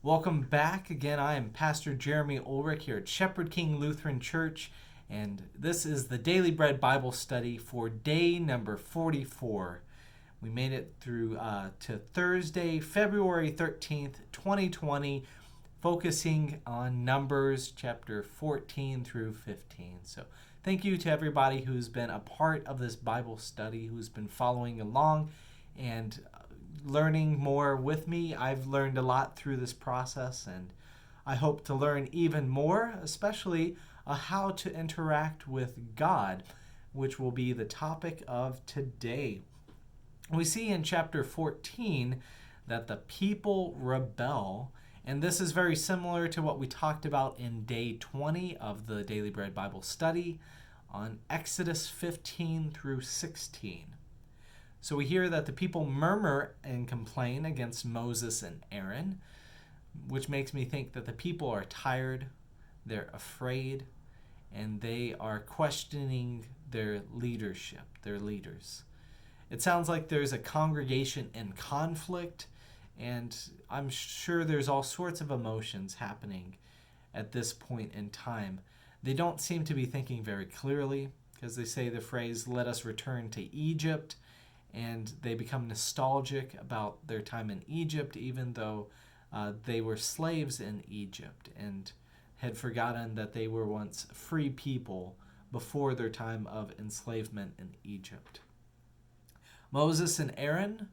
Welcome back. Again, I am Pastor Jeremy Ulrich here at Shepherd King Lutheran Church, and this is the Daily Bread Bible Study for day number 44. We made it through to Thursday, February 13th, 2020, focusing on Numbers chapter 14 through 15. So thank you to everybody who's been a part of this Bible study, who's been following along and learning more with me. I've learned a lot through this process, and I hope to learn even more, especially how to interact with God, which will be the topic of today. We see in chapter 14 that the people rebel, and this is very similar to what we talked about in day 20 of the Daily Bread Bible Study on Exodus 15 through 16. So we hear that the people murmur and complain against Moses and Aaron, which makes me think that the people are tired, they're afraid, and they are questioning their leadership, their leaders. It sounds like there's a congregation in conflict, and I'm sure there's all sorts of emotions happening at this point in time. They don't seem to be thinking very clearly, because they say the phrase, "Let us return to Egypt," and they become nostalgic about their time in Egypt, even though they were slaves in Egypt and had forgotten that they were once free people before their time of enslavement in Egypt. Moses and Aaron,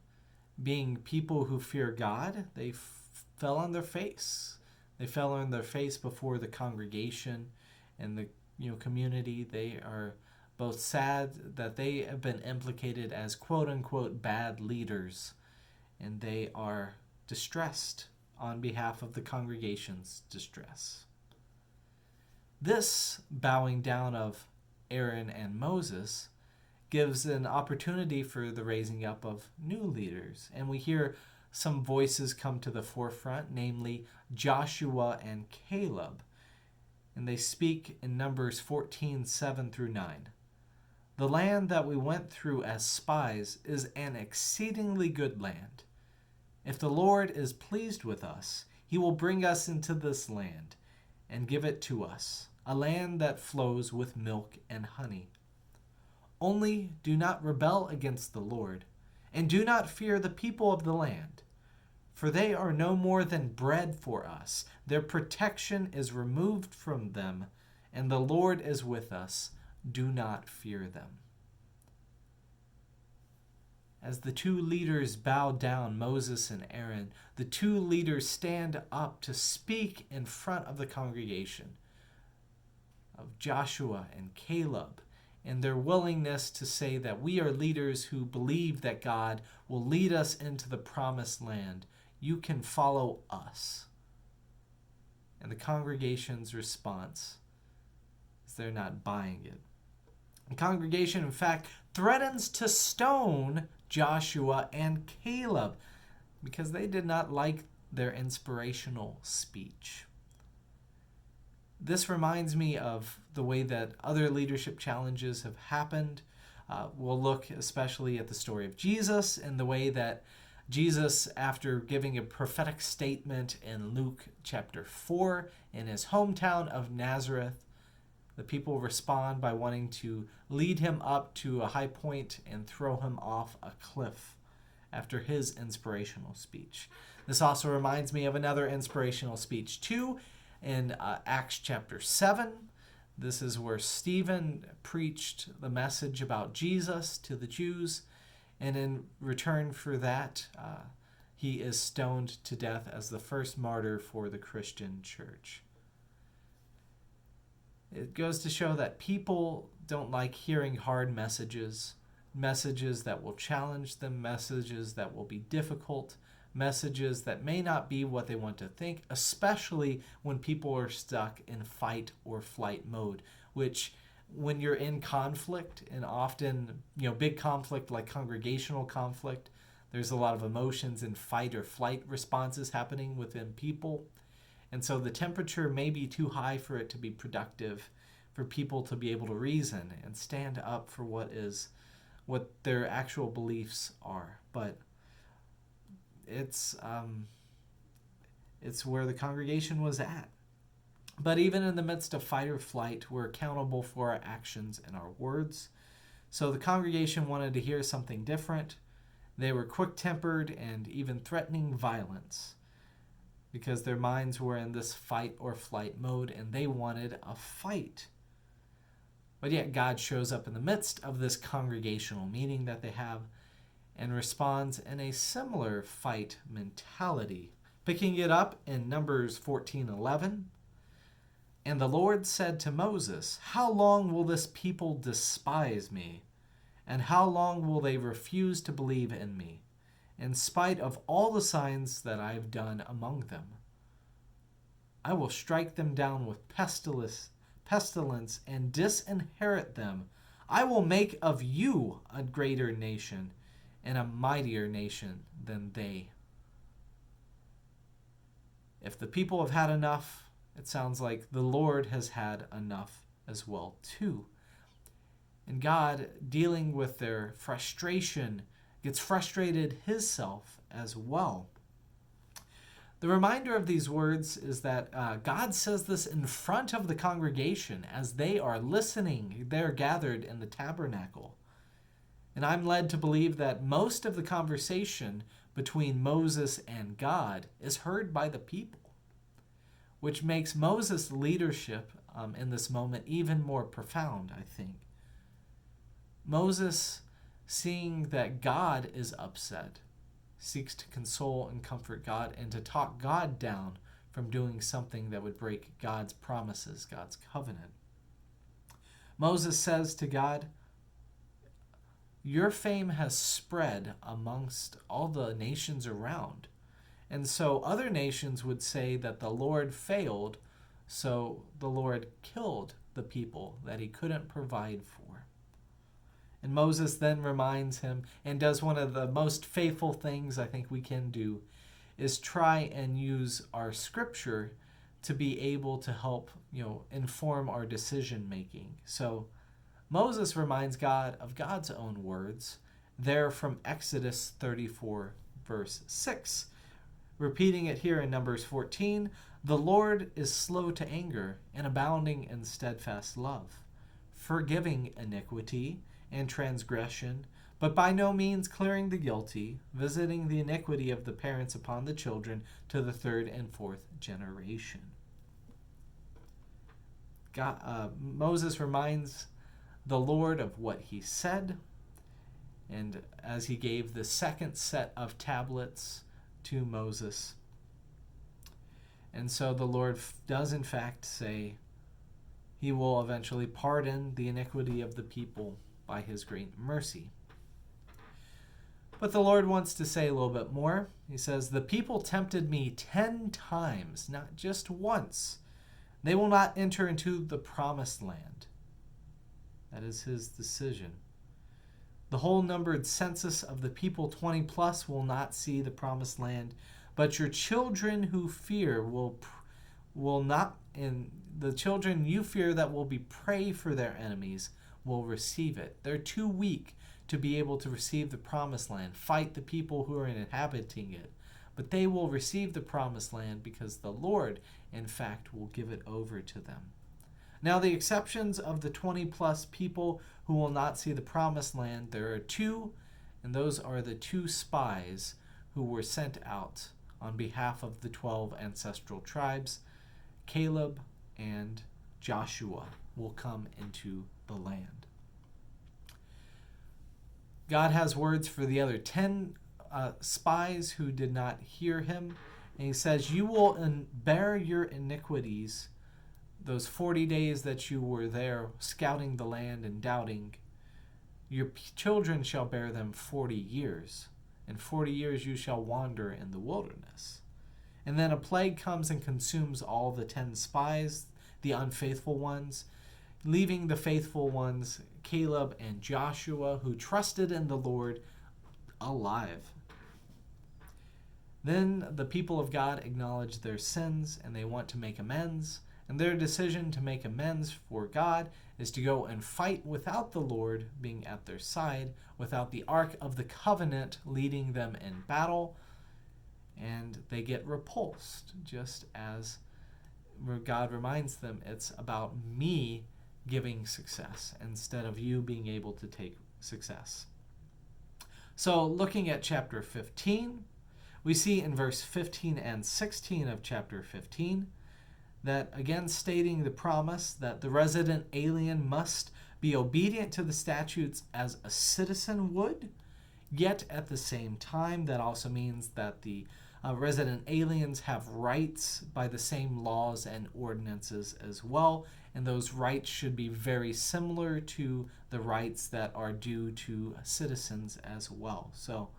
being people who fear God, they fell on their face. They fell on their face before the congregation and the community. They are both sad that they have been implicated as quote-unquote bad leaders, and they are distressed on behalf of the congregation's distress. This bowing down of Aaron and Moses gives an opportunity for the raising up of new leaders, and we hear some voices come to the forefront, namely Joshua and Caleb, and they speak in Numbers 14:7 through 9. "The land that we went through as spies is an exceedingly good land. If the Lord is pleased with us, he will bring us into this land and give it to us, a land that flows with milk and honey. Only do not rebel against the Lord, and do not fear the people of the land, for they are no more than bread for us. Their protection is removed from them, and the Lord is with us. Do not fear them." As the two leaders bow down, Moses and Aaron, the two leaders stand up to speak in front of the congregation of Joshua and Caleb, and their willingness to say that we are leaders who believe that God will lead us into the promised land. You can follow us. And the congregation's response is they're not buying it. The congregation, in fact, threatens to stone Joshua and Caleb because they did not like their inspirational speech. This reminds me of the way that other leadership challenges have happened. We'll look especially at the story of Jesus and the way that Jesus, after giving a prophetic statement in Luke chapter 4 in his hometown of Nazareth, the people respond by wanting to lead him up to a high point and throw him off a cliff after his inspirational speech. This also reminds me of another inspirational speech too in Acts chapter 7. This is where Stephen preached the message about Jesus to the Jews, and in return for that, he is stoned to death as the first martyr for the Christian church. It goes to show that people don't like hearing hard messages, messages that will challenge them, messages that will be difficult, messages that may not be what they want to think, especially when people are stuck in fight or flight mode, which when you're in conflict, and often, big conflict like congregational conflict, there's a lot of emotions and fight or flight responses happening within people. And so the temperature may be too high for it to be productive, for people to be able to reason and stand up for what their actual beliefs are. But it's It's where the congregation was at. But even in the midst of fight or flight, we're accountable for our actions and our words. So the congregation wanted to hear something different. They were quick-tempered and even threatening violence because their minds were in this fight or flight mode and they wanted a fight. But yet God shows up in the midst of this congregational meeting that they have and responds in a similar fight mentality. Picking it up in Numbers 14:11, "And the Lord said to Moses, 'How long will this people despise me? And how long will they refuse to believe in me, in spite of all the signs that I have done among them? I will strike them down with pestilence and disinherit them. I will make of you a greater nation and a mightier nation than they.'" If the people have had enough, it sounds like the Lord has had enough as well too. And God, dealing with their frustration, gets frustrated himself as well. The reminder of these words is that God says this in front of the congregation as they are listening. They're gathered in the tabernacle. And I'm led to believe that most of the conversation between Moses and God is heard by the people, which makes Moses' leadership in this moment even more profound, I think. Moses, seeing that God is upset, seeks to console and comfort God and to talk God down from doing something that would break God's promises, God's covenant. Moses says to God, "Your fame has spread amongst all the nations around." And so other nations would say that the Lord failed, so the Lord killed the people that he couldn't provide for. And Moses then reminds him and does one of the most faithful things I think we can do, is try and use our scripture to be able to help, inform our decision making. So Moses reminds God of God's own words there from Exodus 34, verse 6. Repeating it here in Numbers 14, "The Lord is slow to anger and abounding in steadfast love, forgiving iniquity and transgression, but by no means clearing the guilty, visiting the iniquity of the parents upon the children to the third and fourth generation." Moses reminds the Lord of what he said, and as he gave the second set of tablets to Moses. And so the Lord does in fact say he will eventually pardon the iniquity of the people by his great mercy. But the Lord wants to say a little bit more. He says, "The people tempted me 10 times, not just once. They will not enter into the promised land." That is his decision. "The whole numbered census of the people 20 plus will not see the promised land, but your children who fear will not, and the children you fear that will be prey for their enemies will receive it." They're too weak to be able to receive the promised land, fight the people who are inhabiting it, but they will receive the promised land because the Lord, in fact, will give it over to them. Now, the exceptions of the 20 plus people who will not see the promised land, there are 2, and those are the 2 spies who were sent out on behalf of the 12 ancestral tribes. Caleb and Joshua will come into the land. God has words for the other 10 spies who did not hear him, and he says, "You will bear your iniquities. Those 40 days that you were there scouting the land and doubting, your children shall bear them 40 years. In 40 years you shall wander in the wilderness." And then a plague comes and consumes all the 10 spies, the unfaithful ones, leaving the faithful ones, Caleb and Joshua, who trusted in the Lord, alive. Then the people of God acknowledge their sins and they want to make amends. And their decision to make amends for God is to go and fight without the Lord being at their side, without the Ark of the Covenant leading them in battle. and they get repulsed, just as God reminds them it's about me giving success instead of you being able to take success. So looking at chapter 15, we see in verse 15 and 16 of chapter 15 that, again stating the promise that the resident alien must be obedient to the statutes as a citizen would, yet at the same time that also means that the resident aliens have rights by the same laws and ordinances as well, and those rights should be very similar to the rights that are due to citizens as well. So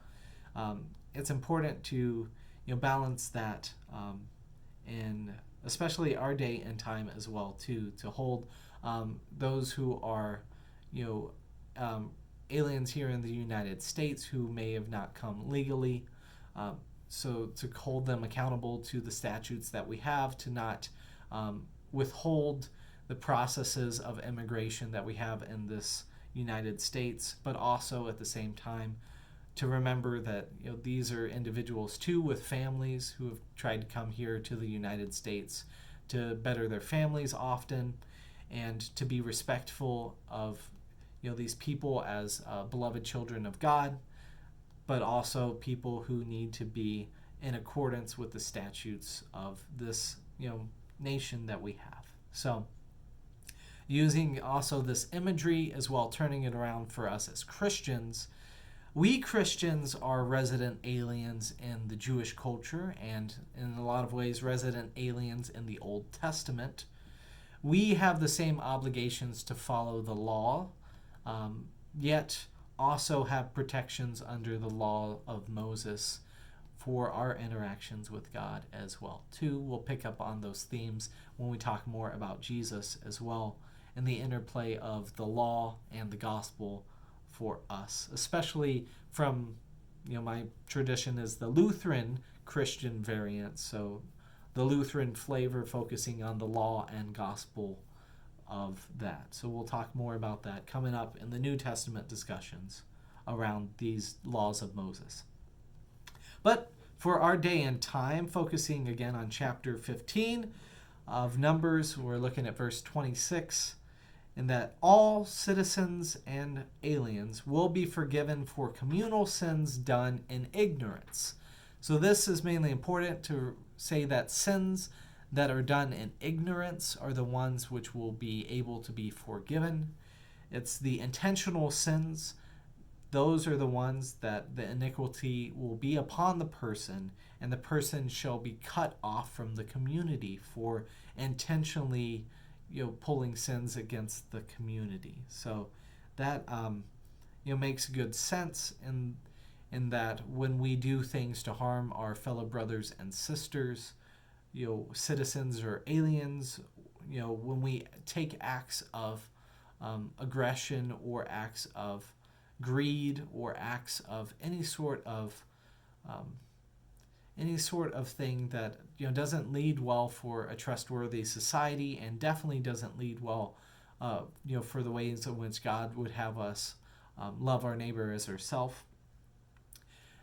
it's important to balance that in especially our day and time as well too, to hold those who are aliens here in the United States who may have not come legally, so to hold them accountable to the statutes that we have, to not withhold the processes of immigration that we have in this United States, but also at the same time to remember that these are individuals too with families who have tried to come here to the United States to better their families often, and to be respectful of these people as beloved children of God, but also people who need to be in accordance with the statutes of this nation that we have. So using also this imagery as well, turning it around for us as Christians, we Christians are resident aliens in the Jewish culture, and in a lot of ways resident aliens in the Old Testament. We have the same obligations to follow the law, yet also have protections under the law of Moses for our interactions with God as well too. We'll pick up on those themes when we talk more about Jesus as well, and the interplay of the law and the gospel for us, especially from my tradition is the Lutheran Christian variant, so the Lutheran flavor focusing on the law and gospel of that. So we'll talk more about that coming up in the New Testament discussions around these laws of Moses. But for our day and time, focusing again on chapter 15 of Numbers, we're looking at verse 26, in that all citizens and aliens will be forgiven for communal sins done in ignorance. So this is mainly important to say that sins that are done in ignorance are the ones which will be able to be forgiven. It's the intentional sins. Those are the ones that the iniquity will be upon the person, and the person shall be cut off from the community for intentionally pulling sins against the community. So that makes good sense in that when we do things to harm our fellow brothers and sisters, citizens or aliens, when we take acts of aggression or acts of greed or acts of any sort of thing that doesn't lead well for a trustworthy society, and definitely doesn't lead well for the ways in which God would have us love our neighbor as ourselves,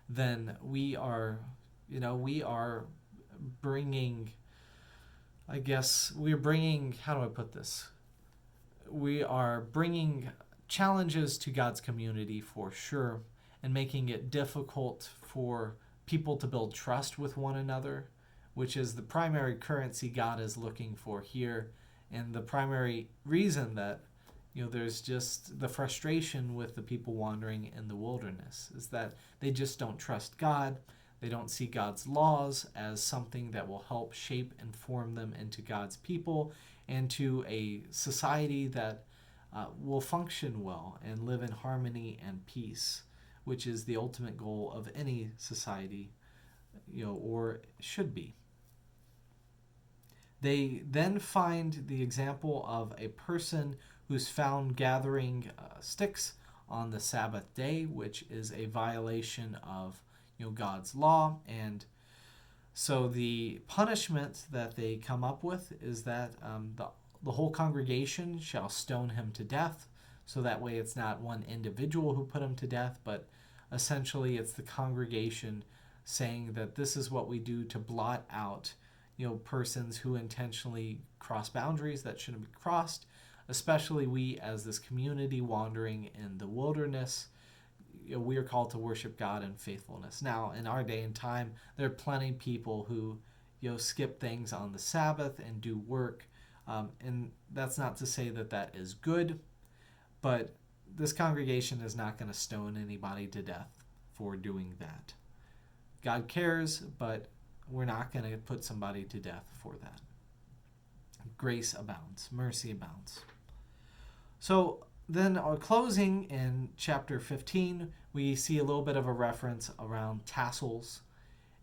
then we are bringing, how do I put this? We are bringing challenges to God's community for sure, and making it difficult for people to build trust with one another, which is the primary currency God is looking for here, and the primary reason that there's just the frustration with the people wandering in the wilderness is that they just don't trust God. They don't see God's laws as something that will help shape and form them into God's people and to a society that will function well and live in harmony and peace, which is the ultimate goal of any society, or should be. They then find the example of a person who's found gathering sticks on the Sabbath day, which is a violation of God's law. And so the punishment that they come up with is that the whole congregation shall stone him to death. So that way it's not one individual who put him to death, but essentially it's the congregation saying that this is what we do to blot out, persons who intentionally cross boundaries that shouldn't be crossed, especially we as this community wandering in the wilderness. We are called to worship God in faithfulness. Now, in our day and time, there are plenty of people who, skip things on the Sabbath and do work. And that's not to say that that is good, but this congregation is not going to stone anybody to death for doing that. God cares, but we're not going to put somebody to death for that. Grace abounds, mercy abounds. So then our closing in chapter 15, we see a little bit of a reference around tassels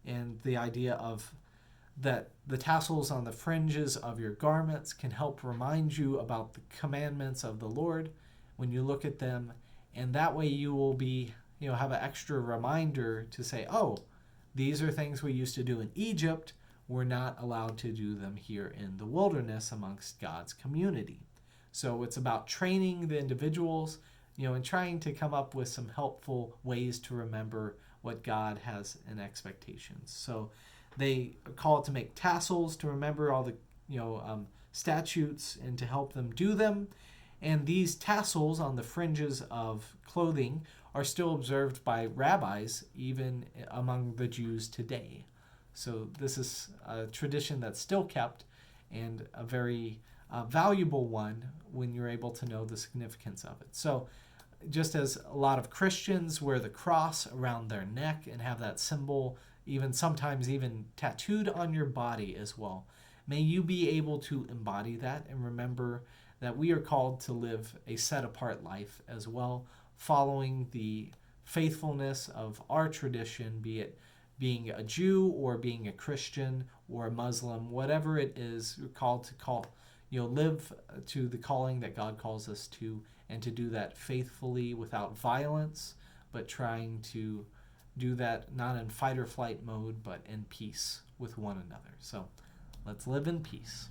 and the idea of that the tassels on the fringes of your garments can help remind you about the commandments of the Lord when you look at them, and that way you will be, have an extra reminder to say, oh, these are things we used to do in Egypt. We're not allowed to do them here in the wilderness amongst God's community. So it's about training the individuals, and trying to come up with some helpful ways to remember what God has in expectations. So they are called to make tassels to remember all the statutes and to help them do them. And these tassels on the fringes of clothing are still observed by rabbis even among the Jews today. So this is a tradition that's still kept, and a very valuable one when you're able to know the significance of it. So just as a lot of Christians wear the cross around their neck and have that symbol sometimes even tattooed on your body as well, may you be able to embody that and remember that we are called to live a set-apart life as well, following the faithfulness of our tradition, be it being a Jew or being a Christian or a Muslim, whatever it is, you're called to live to the calling that God calls us to, and to do that faithfully without violence, but trying to do that not in fight or flight mode, but in peace with one another. So let's live in peace.